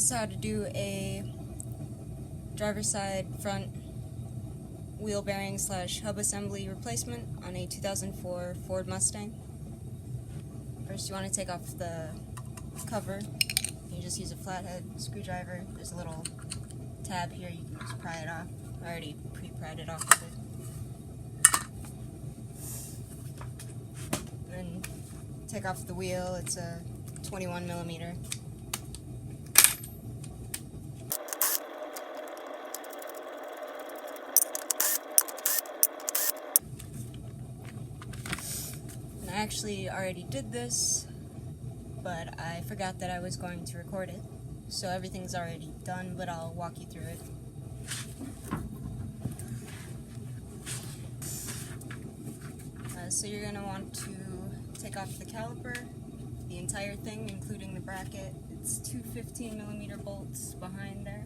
is how to do a driver's side front wheel bearing / hub assembly replacement on a 2004 Ford Mustang. First you want to take off the cover. You just use a flathead screwdriver. There's a little tab here, you can just pry it off. I already pre-pried it off with it. Then take off the wheel. It's a 21mm. And I actually already did this, but I forgot that I was going to record it. So everything's already done, but I'll walk you through it. So you're going to want to take off the caliper, the entire thing, including the bracket. It's two 15mm bolts behind there.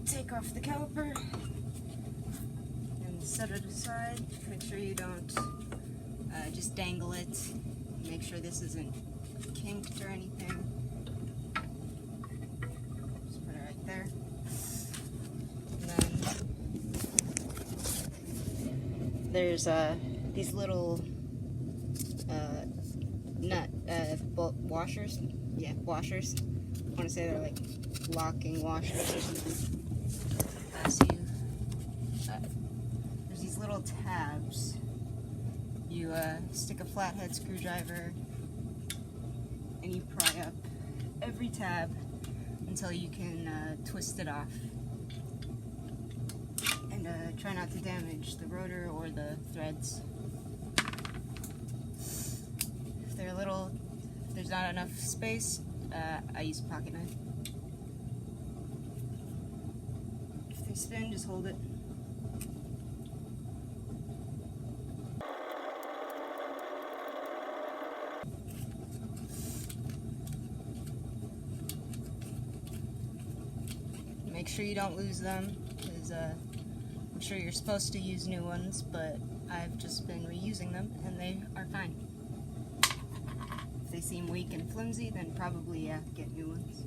Take off the caliper and set it aside. Make sure you don't just dangle it. Make sure this isn't kinked or anything. Just put it right there. And then there's these little nut bolt washers. Yeah, washers. I want to say they're like locking washers or something. There's these little tabs. You stick a flathead screwdriver and you pry up every tab until you can twist it off. And try not to damage the rotor or the threads. If they're little, if there's not enough space, I use a pocket knife. If they spin, just hold it. Make sure you don't lose them, because I'm sure you're supposed to use new ones, but I've just been reusing them and they are fine. If they seem weak and flimsy, then probably get new ones.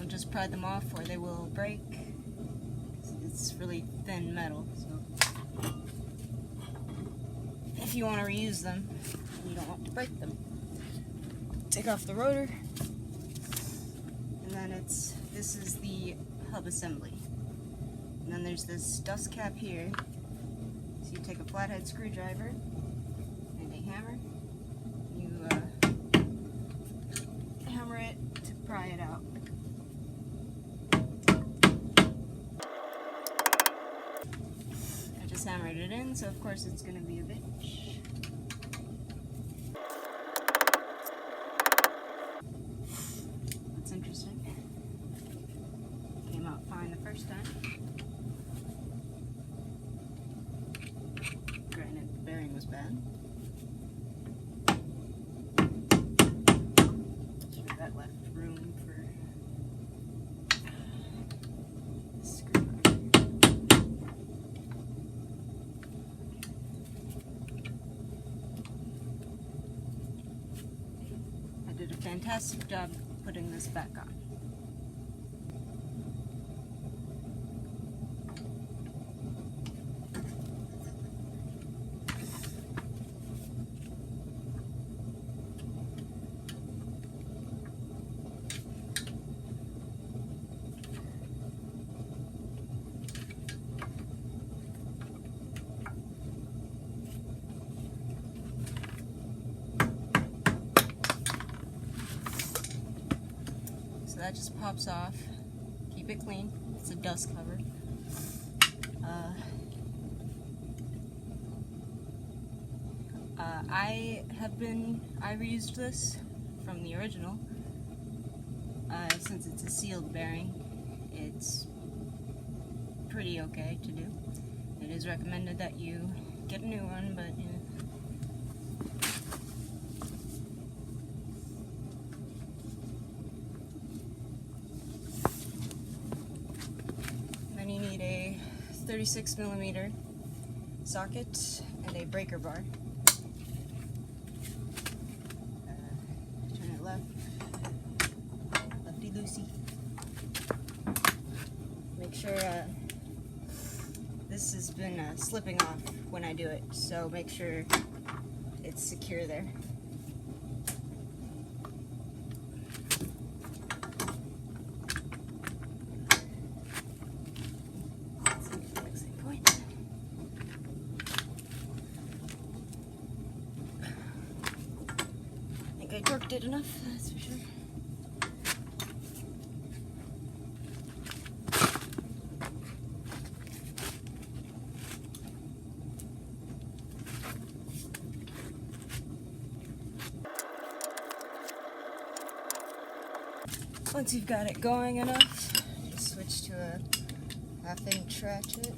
Just pry them off or they will break. It's really thin metal, so if you want to reuse them, you don't want to break them. Take off the rotor, and then this is the hub assembly. And then there's this dust cap here. So you take a flathead screwdriver and a hammer. You hammer it to pry it out. Hammered it in, so of course it's going to be a bitch. That's interesting. Came out fine the first time. Granted, the bearing was bad. did a fantastic job putting this back on. So that just pops off. Keep it clean. It's a dust cover. I reused this from the original. Since it's a sealed bearing, it's pretty okay to do. It is recommended that you get a new one, but you know. Then you need a 36mm socket and a breaker bar. Turn it left, lefty loosey. Make sure this has been slipping off when I do it, so make sure it's secure there. I torqued it enough, that's for sure. Once you've got it going enough, just switch to a 1/2" ratchet.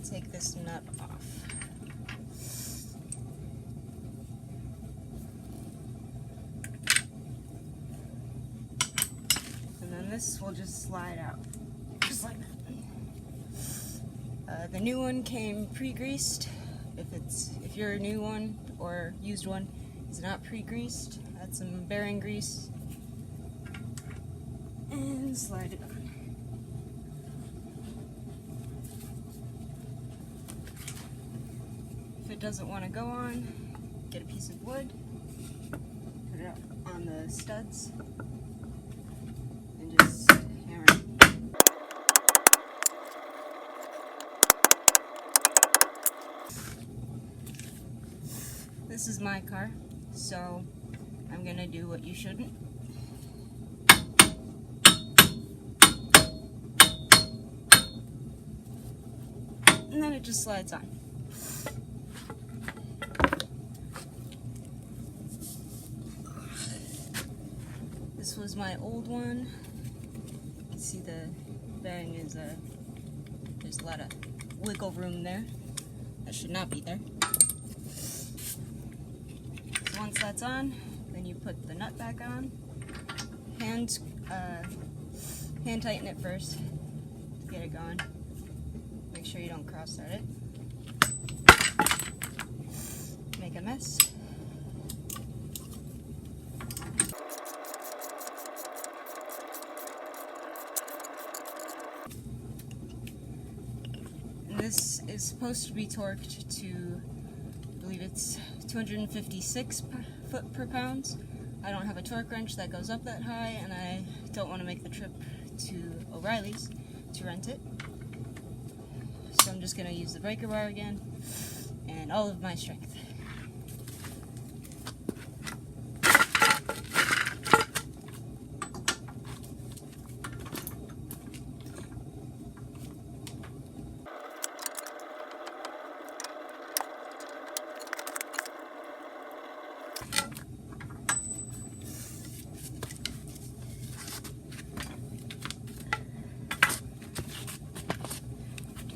Take this nut off. And then this will just slide out, just like that. The new one came pre-greased. If your new one or used one is not pre-greased, add some bearing grease and slide it on. If it doesn't want to go on, get a piece of wood, put it on the studs, and just hammer it. This is my car, so I'm gonna do what you shouldn't. And then it just slides on. This was my old one. You can see the bearing is there's a lot of wiggle room there. That should not be there. So once that's on, then you put the nut back on. Hand tighten it first to get it going. Make sure you don't cross thread it. Make a mess. This is supposed to be torqued to, I believe it's 256 foot per pound. I don't have a torque wrench that goes up that high, and I don't want to make the trip to O'Reilly's to rent it. So I'm just going to use the breaker bar again and all of my strength.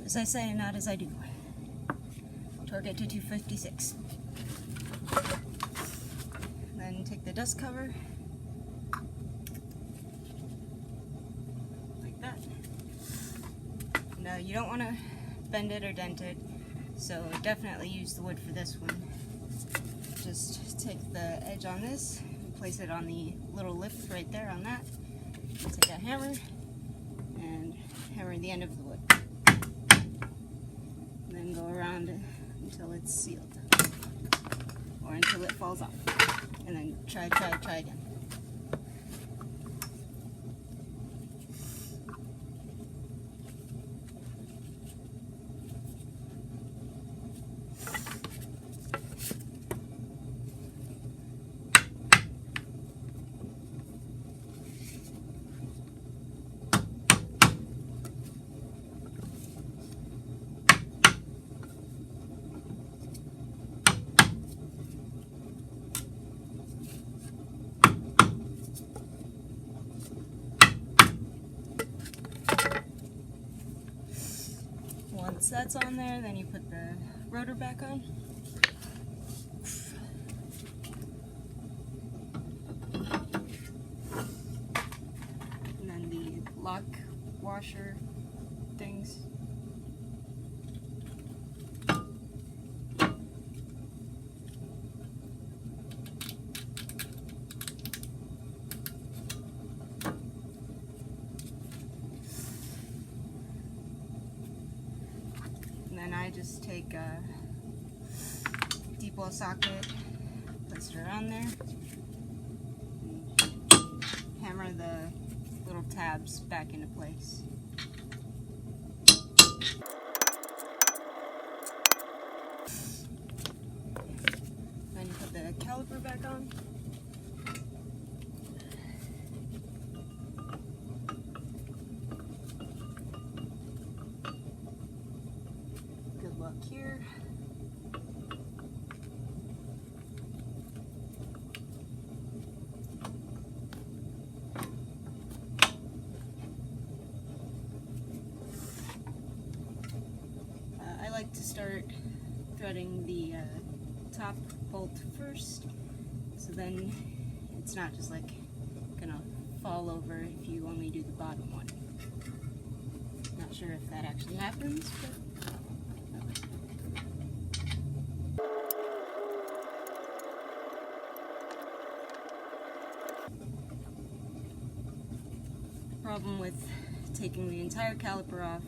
As I say, not as I do. Torque it to 256. Then take the dust cover, like that. Now you don't want to bend it or dent it. So definitely use the wood for this one. Just take the edge on this and place it on the little lift right there on that. Take a hammer and hammer the end of the wood. And then go around it until it's sealed. Or until it falls off. And then try again. Once that's on there, then you put the rotor back on. And then the lock washer things. And I just take a deep well socket, place it around there, and hammer the little tabs back into place. Then you put the caliper back on. Good luck here. I like to start threading the top bolt first, so then it's not just like gonna fall over if you only do the bottom one. Not sure if that actually happens, but the problem with taking the entire caliper off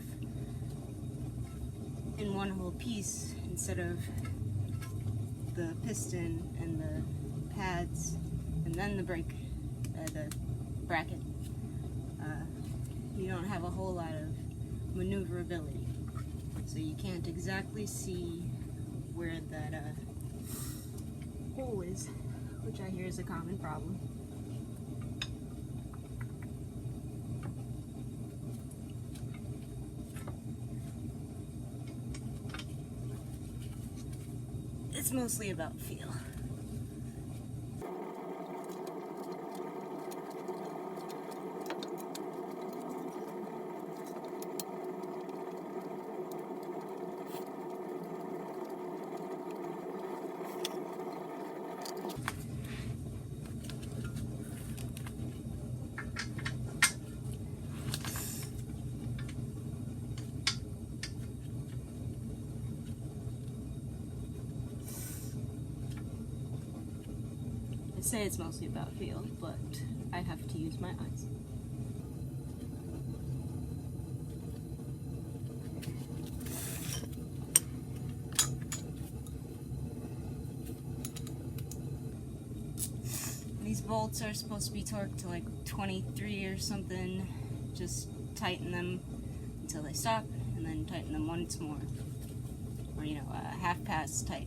in one whole piece instead of the piston and the pads and then the brake, the bracket, you don't have a whole lot of maneuverability, so you can't exactly see where that hole is, which I hear is a common problem. It's mostly about feel. I say it's mostly about feel, but I have to use my eyes. These bolts are supposed to be torqued to like 23 or something. Just tighten them until they stop, and then tighten them once more. Or, you know, a half-pass tight.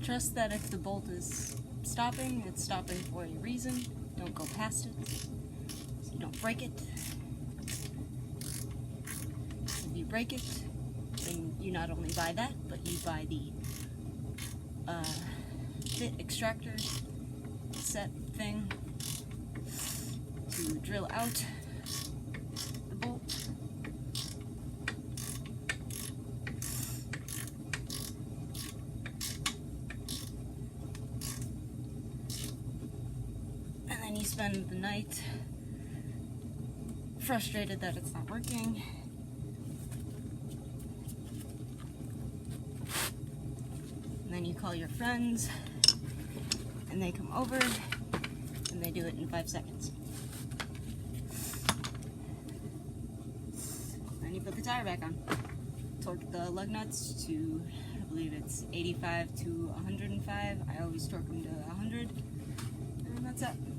Trust that if the bolt is stopping, it's stopping for a reason. Don't go past it, so you don't break it. If you break it, then you not only buy that, but you buy the fit extractor set thing to drill out the bolt. spend the night frustrated that it's not working. And then you call your friends, and they come over, and they do it in 5 seconds. Then you put the tire back on. Torque the lug nuts to, I believe it's 85 to 105. I always torque them to 100, and that's it.